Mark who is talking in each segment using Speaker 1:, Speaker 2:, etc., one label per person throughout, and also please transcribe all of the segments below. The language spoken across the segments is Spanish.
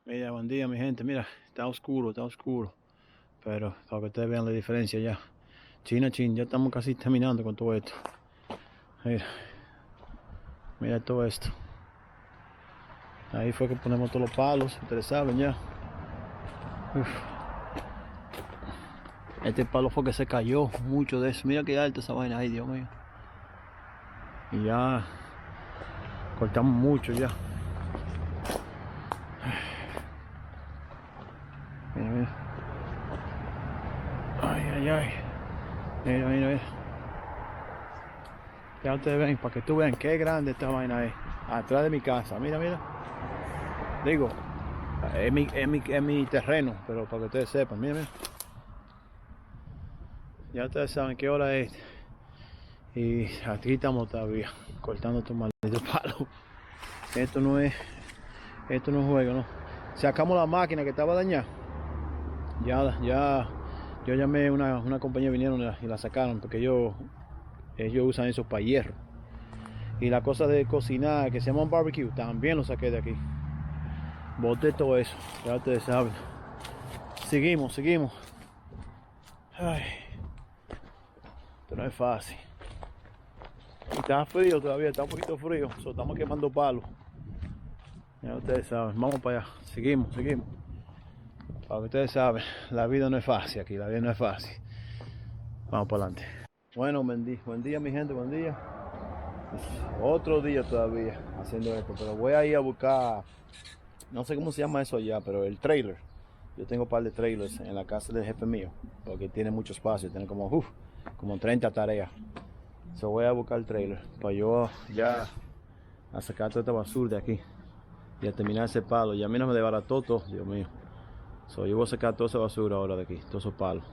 Speaker 1: Mira, buen día mi gente, mira, está oscuro, pero para que ustedes vean la diferencia ya. Chin, ya estamos casi terminando con todo esto. Mira todo esto. Ahí fue que ponemos todos los palos, ustedes saben ya. Uf. Este palo fue que se cayó mucho de eso. Mira qué alta esa vaina ahí, Dios mío. Y ya cortamos mucho ya. Mira. Ay. Mira. Ya ustedes ven, para que tú vean qué grande esta vaina es. Atrás de mi casa, mira. Digo, es mi terreno, pero para que ustedes sepan, mira. Ya ustedes saben qué hora es. Y aquí estamos todavía, cortando estos malditos palos. Esto no es juego, ¿no? Sacamos la máquina que estaba dañada. Ya yo llamé a una compañía, vinieron y la sacaron porque ellos usan eso para hierro. Y la cosa de cocinar que se llama un barbecue también lo saqué de aquí. Boté todo eso, ya ustedes saben. Seguimos. Ay, esto no es fácil. Y está frío todavía, está un poquito frío, estamos quemando palos. Ya ustedes saben, vamos para allá, seguimos. Para que ustedes saben, la vida no es fácil aquí, Vamos para adelante. Bueno, buen día mi gente, buen día. Otro día todavía haciendo esto, pero voy a ir a buscar, no sé cómo se llama eso allá, pero el trailer. Yo tengo un par de trailers en la casa del jefe mío, porque tiene mucho espacio, tiene como 30 tareas. So voy a buscar el trailer para yo ya a sacar toda esta basura de aquí y a terminar ese palo. Ya a mí no me desbarató todo, Dios mío. So yo voy a sacar toda esa basura ahora de aquí, todos esos palos.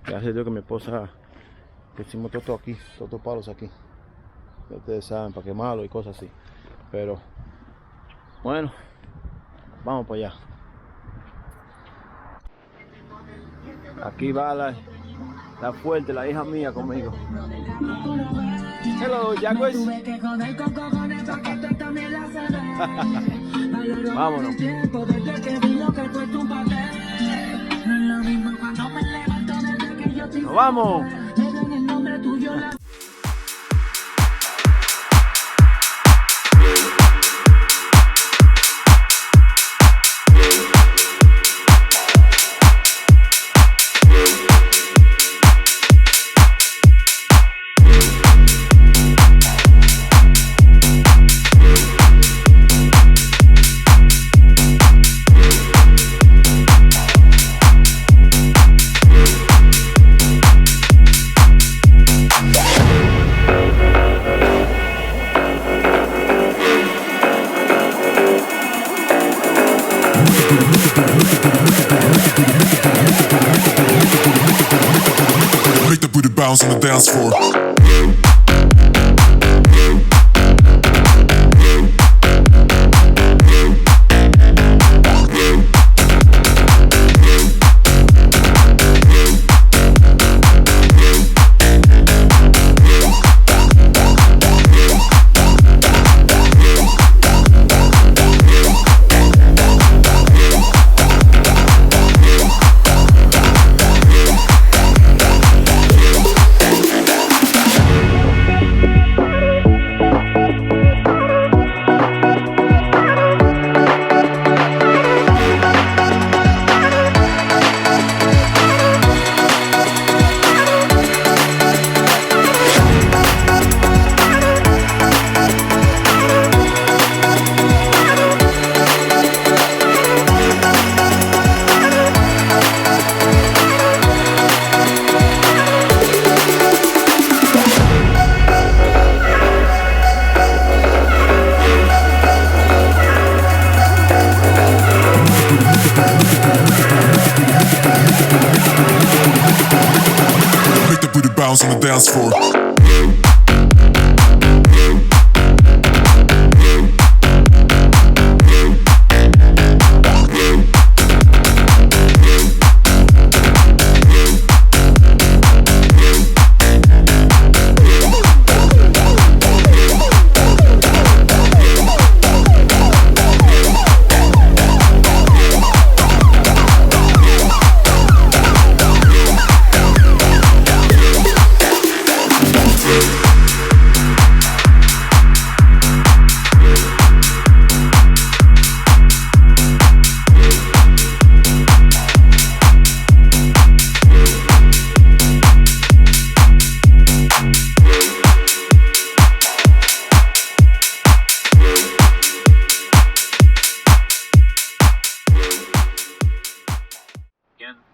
Speaker 1: Gracias a Dios que mi esposa pusimos todo aquí, todos estos palos aquí. Ya ustedes saben, para quemarlo y cosas así. Pero bueno, vamos para allá. Aquí va la fuerte, la hija mía conmigo. Hello, Jacques. Vámonos. Nos vamos.
Speaker 2: Make the booty bounce on the dance floor. Bounce on the dance floor.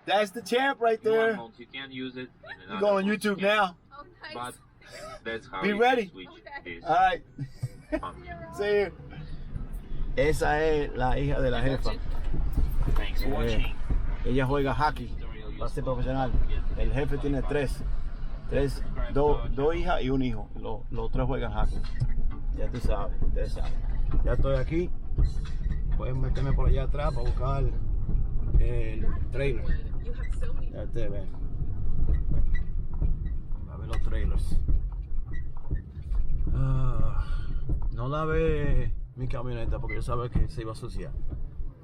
Speaker 3: That's the champ right there.
Speaker 4: You can use it in
Speaker 3: You go on YouTube now.
Speaker 5: Oh, nice.
Speaker 4: But that's how
Speaker 3: Be
Speaker 4: you
Speaker 3: ready.
Speaker 4: can switch this
Speaker 3: All right.
Speaker 4: function.
Speaker 3: See you. Esa es la hija de la jefa.
Speaker 4: Thanks for watching.
Speaker 3: Ella juega hockey. Va a ser profesional. El jefe tiene dos hijas y un hijo. Los tres juegan hockey. Ya tú sabes, ustedes saben. Ya estoy aquí. Pueden meterme por allá atrás para buscar el trailer. Ya te ven. A ver los trailers. No lavé mi camioneta porque yo sabía que se iba a asociar.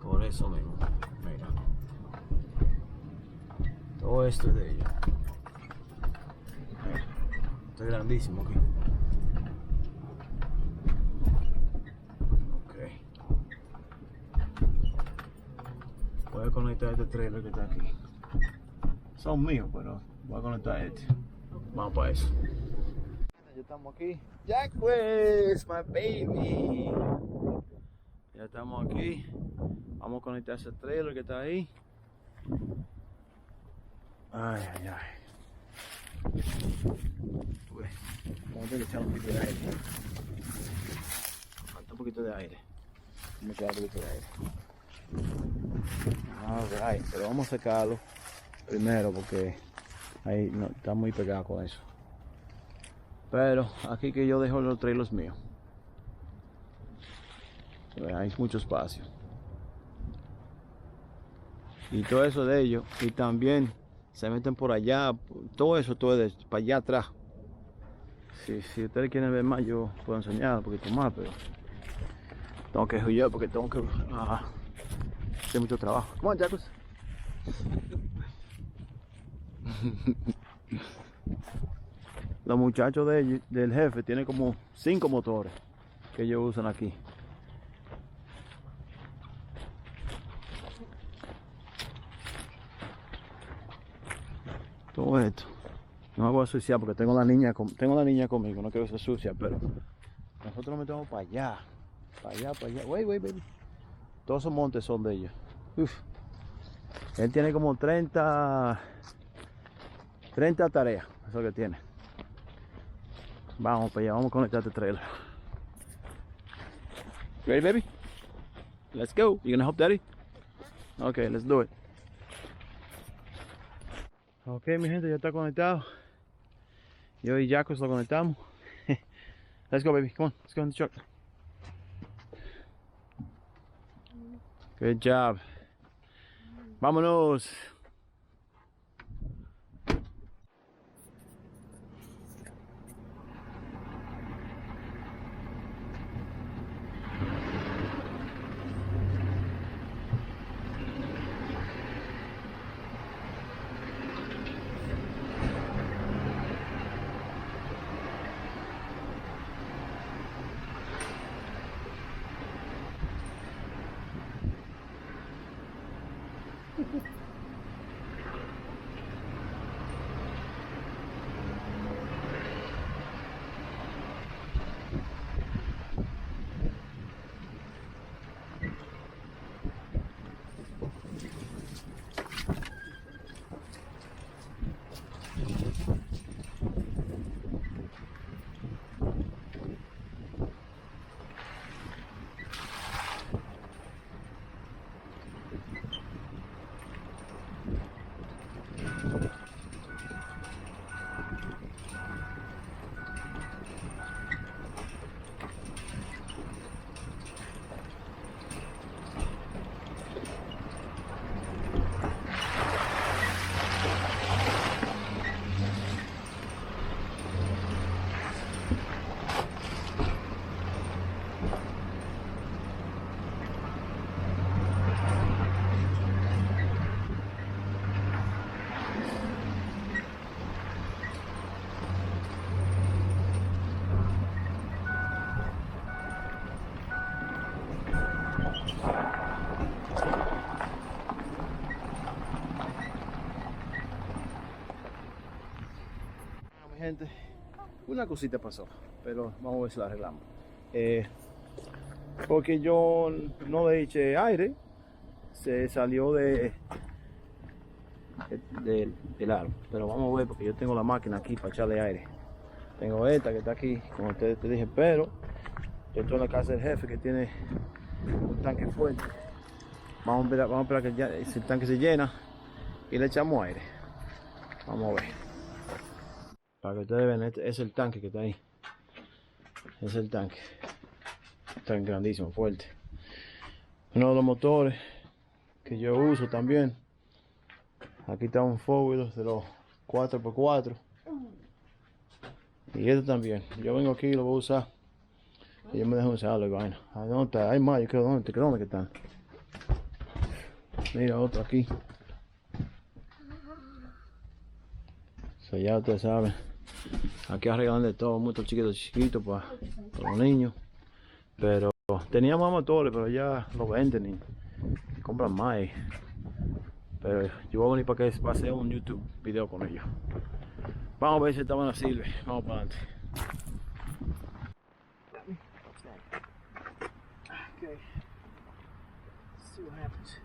Speaker 3: Por eso mismo. Mira. Todo esto es de ella. Esto es grandísimo aquí. Ok. Voy a conectar este trailer que está aquí. Son míos, pero voy a conectar este. Vamos para eso. Ya estamos aquí. Jack West, my baby. Ya estamos aquí. Vamos a conectar ese trailer que está ahí. Ay, ay, ay. Uy, vamos a tener que echar un poquito de aire. Falta un poquito de aire. Vamos a echar un poquito de aire. Alright, pero vamos a sacarlo primero porque ahí no, está muy pegado con eso. Pero aquí que yo dejo los trailers míos. Hay mucho espacio. Y todo eso de ellos. Y también se meten por allá. Todo eso, todo es para allá atrás. Si ustedes quieren ver más, yo puedo enseñar un poquito más, pero tengo que huyar porque tengo que hacer mucho trabajo. Come on, Jacos. Los muchachos del jefe tienen como 5 motores que ellos usan aquí. Todo esto. No me voy a asociar porque tengo la niña conmigo, no quiero que se sucia, pero nosotros nos metemos para allá. Para allá, para allá. Wait, baby. Todos esos montes son de ellos. Uf. Él tiene como 30 tareas, eso es lo que tiene. Vamos para allá, vamos a conectar este trailer. Ready, baby? Let's go. You gonna help daddy? Okay, let's do it. Ok, mi gente, ya está conectado. Yo y Jacos lo conectamos. Let's go, baby. Come on, let's go in the truck. Good job. Vámonos. Gente, una cosita pasó, pero vamos a ver si la arreglamos. Porque yo no le eché aire, se salió de
Speaker 1: del aro. Pero vamos a ver porque yo tengo la máquina aquí para echarle aire. Tengo esta que está aquí, como te dije, pero yo estoy en la casa del jefe que tiene un tanque fuerte. Vamos a esperar que ya el tanque se llena y le echamos aire. Vamos a ver. Para que ustedes vean, este es el tanque que está ahí. Es el tanque. Está grandísimo, fuerte. Uno de los motores que yo uso también. Aquí está un four-wheeler de los 4x4. Y este también. Yo vengo aquí y lo voy a usar. Y yo me dejo usarlo y vaina. ¿Dónde está? Hay más, yo creo, ¿dónde que están? Mira otro aquí. So, ya ustedes saben. Aquí arreglan de todo, muchos chiquitos para los niños. Pero teníamos motores, pero ya lo venden y compran más. Pero yo voy a venir para que pase un YouTube video con ellos. Vamos a ver si esta buena sirve. Vamos para adelante. Okay. Let's see what happens.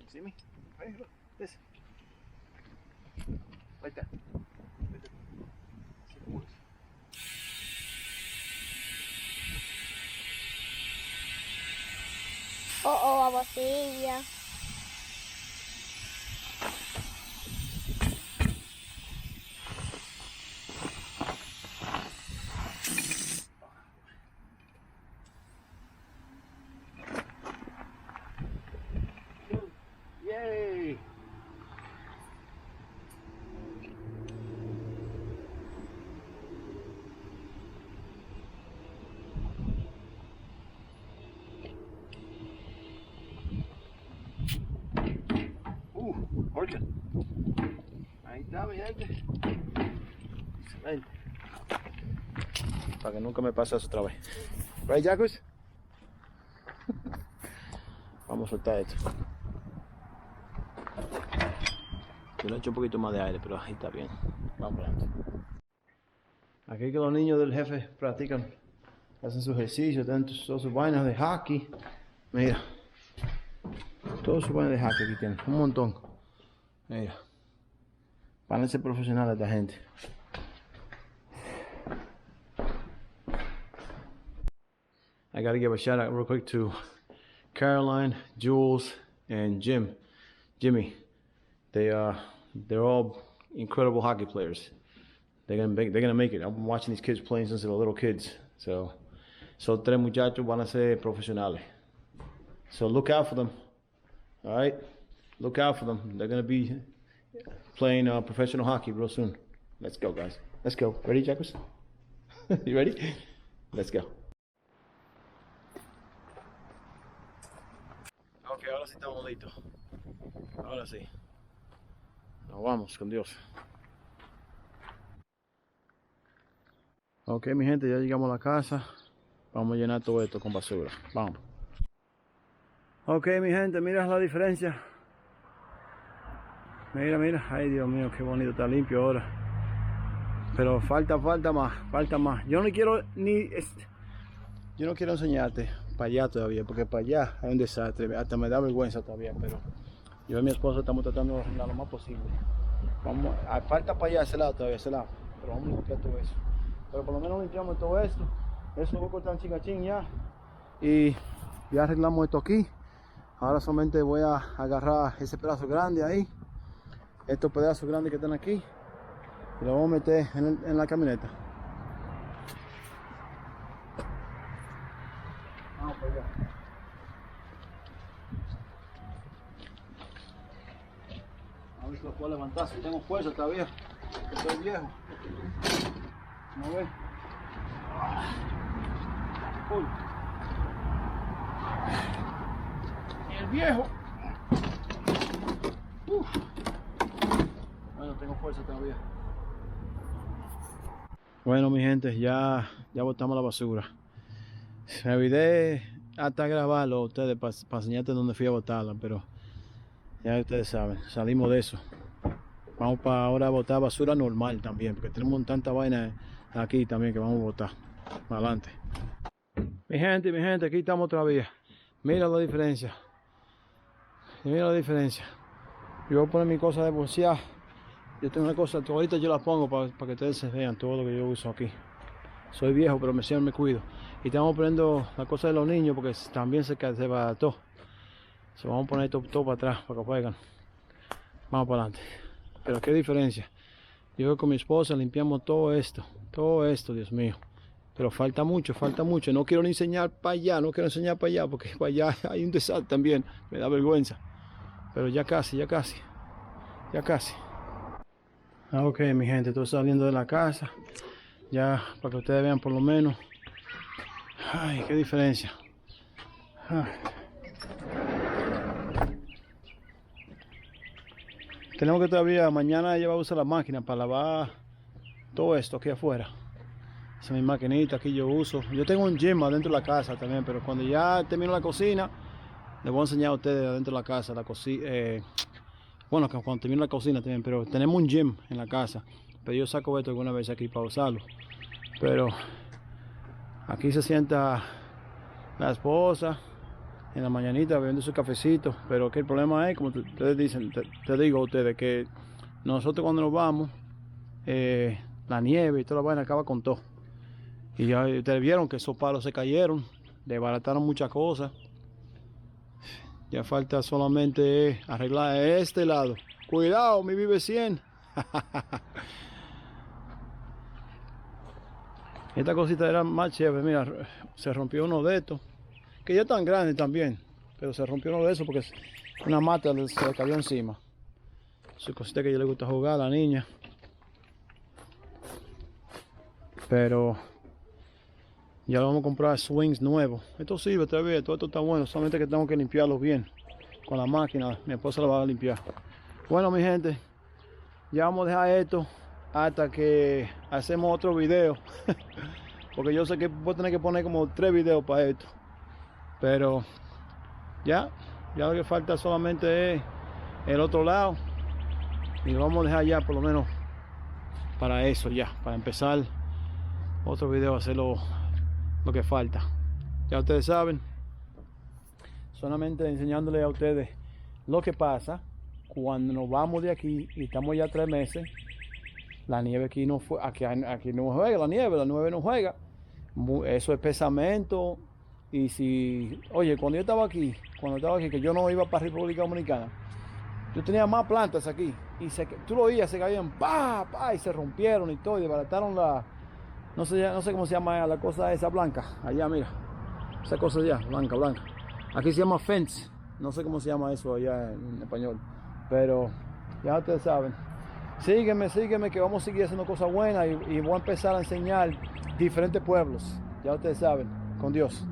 Speaker 1: See me? Hey, look, this. Right there. Right there. See if it works.
Speaker 5: Agua tibia.
Speaker 1: Yay! Working. Ahí está, mi gente. Excelente. Para que nunca me pase eso otra vez. Right, Jacques? Vamos a soltar esto. Yo le echo un poquito más de aire, pero ahí está bien. Vamos adelante. Aquí que los niños del jefe practican, hacen su ejercicio, tienen todas sus vainas de hockey. Mira. Todas sus vainas de hockey aquí tienen. Un montón. Mira. Van a ser profesionales esta gente. I gotta give a shout out real quick to Caroline, Jules, and Jimmy. They're all incredible hockey players. They're gonna make it. I've been watching these kids playing since they were little kids. So tres muchachos van a ser profesionales. So look out for them. All right, look out for them. They're gonna be playing professional hockey real soon. Let's go, guys. Let's go. Ready, Jacques? You ready? Let's go. Ok, ahora sí estamos listos. Ahora sí. Nos vamos con Dios. Ok, mi gente, ya llegamos a la casa. Vamos a llenar todo esto con basura. Vamos. Ok, mi gente, mira la diferencia. Mira. Ay, Dios mío, qué bonito, está limpio ahora. Pero falta más. Yo no quiero enseñarte para allá todavía, porque para allá hay un desastre. Hasta me da vergüenza todavía, pero yo y mi esposa estamos tratando de arreglar lo más posible. Falta para allá, ese lado todavía, pero vamos a limpiar todo eso. Pero por lo menos limpiamos todo esto. Eso lo voy a cortar chingachín ya. Y ya arreglamos esto aquí. Ahora solamente voy a agarrar ese pedazo grande ahí. Estos pedazos grandes que están aquí. Y lo vamos a meter en la camioneta. Vamos para allá. A ver si lo puedo levantar, si tengo fuerza todavía. Estoy viejo. ¿No ves? Uy. El viejo. Bueno, tengo fuerza todavía. Bueno, mi gente, ya botamos la basura. Me olvidé hasta grabarlo a ustedes para enseñarte dónde fui a botarla, pero Ya ustedes saben, salimos de eso. Vamos para ahora a botar basura normal también, porque tenemos tanta vaina aquí también que vamos a botar. Para adelante. Mi gente, aquí estamos otra vez. Mira la diferencia. Mira la diferencia. Yo voy a poner mi cosa de bolsear. Yo tengo una cosa, ahorita yo la pongo para que ustedes se vean todo lo que yo uso aquí. Soy viejo, pero siempre me cuido. Y estamos poniendo la cosa de los niños porque también se va todo. Vamos a poner todo para atrás para que jueguen. Vamos para adelante. Pero qué diferencia. Yo con mi esposa limpiamos todo esto, Dios mío. Pero falta mucho. No quiero ni enseñar para allá, porque para allá hay un desastre también. Me da vergüenza. Pero ya casi. Ok, mi gente, estoy saliendo de la casa. Ya, para que ustedes vean por lo menos. Ay, qué diferencia. Tenemos que todavía, mañana ella va a usar la máquina para lavar todo esto aquí afuera. Esa es mi maquinita, aquí yo uso. Yo tengo un gym adentro de la casa también, pero cuando ya termino la cocina, les voy a enseñar a ustedes adentro de la casa, la cocina. Bueno, cuando termino la cocina también, pero tenemos un gym en la casa. Pero yo saco esto alguna vez aquí para usarlo. Pero aquí se sienta la esposa en la mañanita bebiendo su cafecito. Pero que el problema es, como ustedes dicen, te digo a ustedes, que nosotros cuando nos vamos, la nieve y toda la vaina acaba con todo. Y ya ustedes vieron que esos palos se cayeron, desbarataron muchas cosas. Ya falta solamente arreglar este lado. Cuidado, mi Vive 100. Esta cosita era más chévere. Mira, se rompió uno de estos, que ya tan grande también, pero se rompió uno de esos porque una mata se le cayó encima. Esa cosita que a ella le gusta jugar a la niña. Pero ya vamos a comprar swings nuevos. Esto sirve todavía, todo esto está bueno, solamente que tengo que limpiarlos bien con la máquina. Mi esposa lo va a limpiar. Bueno, mi gente, ya vamos a dejar esto hasta que hacemos otro video. Porque yo sé que voy a tener que poner como 3 videos para esto. Pero ya lo que falta solamente es el otro lado. Y lo vamos a dejar ya por lo menos para eso, ya, para empezar otro video, hacer lo que falta. Ya ustedes saben, solamente enseñándoles a ustedes lo que pasa cuando nos vamos de aquí y estamos ya 3 meses. La nieve aquí no fue, aquí no juega la nieve no juega. Eso es pesamento. Y si, oye, cuando yo estaba aquí, que yo no iba para República Dominicana, yo tenía más plantas aquí y tú lo oías, se caían, y se rompieron y todo, y desbarataron no sé cómo se llama la cosa esa blanca, allá mira, esa cosa allá, blanca. Aquí se llama fence, no sé cómo se llama eso allá en español, pero ya ustedes saben. Sígueme que vamos a seguir haciendo cosas buenas y voy a empezar a enseñar diferentes pueblos, ya ustedes saben, con Dios.